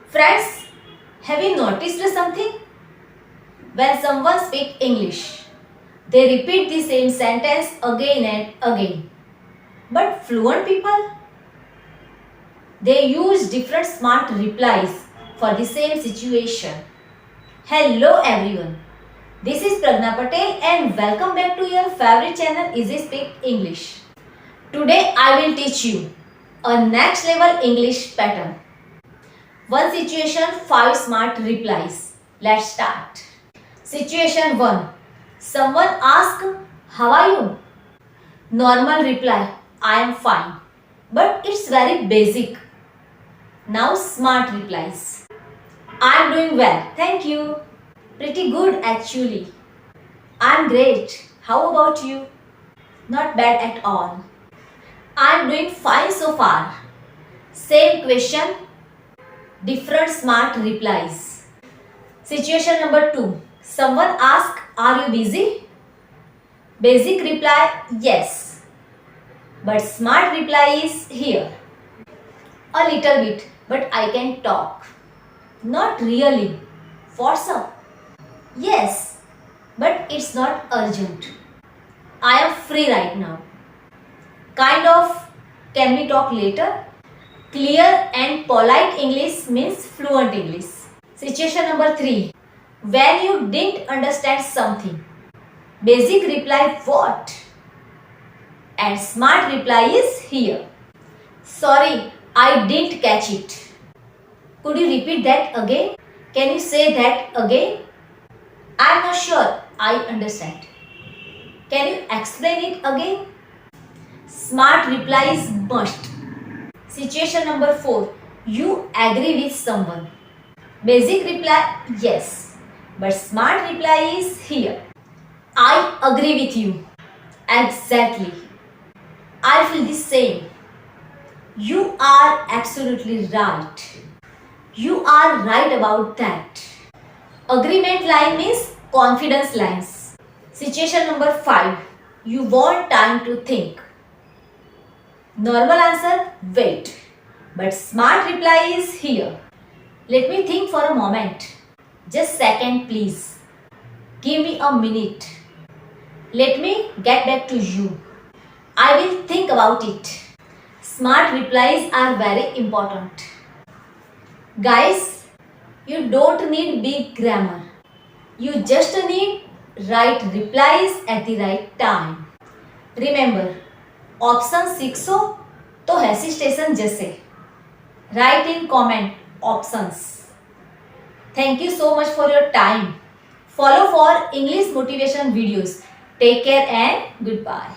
Friends, have you noticed something? When someone speaks English, they repeat the same sentence again and again. But fluent people, they use different smart replies for the same situation. Hello everyone, this is Pragna Patel and welcome back to your favorite channel Easy Speak English. Today I will teach you a next level English pattern. One situation, 5 smart replies. Let's start. Situation 1. Someone asks, how are you? Normal reply, I am fine. But it's very basic. Now smart replies. I am doing well, thank you. Pretty good actually. I am great. How about you? Not bad at all. I am doing fine so far. Same question, different smart replies. Situation number 2. Someone asks, are you busy? Basic reply, yes. But smart reply is here. A little bit, but I can talk. Not really. What's up? Yes, but it's not urgent. I am free right now. Kind of, can we talk later? Clear and polite English means fluent English. Situation number 3. When you didn't understand something. Basic reply, what? And smart reply is here. Sorry, I didn't catch it. Could you repeat that again? Can you say that again? I'm not sure I understand. Can you explain it again? Smart reply is must. Situation number 4. You agree with someone. Basic reply, yes. But smart reply is here. I agree with you. Exactly. I feel the same. You are absolutely right. You are right about that. Agreement line means confidence lines. Situation number 5. You want time to think. Normal answer, wait. But smart reply is here. Let me think for a moment. Just second please. Give me a minute. Let me get back to you. I will think about it. Smart replies are very important. Guys, you don't need big grammar. You just need right replies at the right time. Remember, option सीखो तो hesitation जैसे. Write in comment options. Thank you so much for your time. Follow for English motivation videos. Take care and goodbye.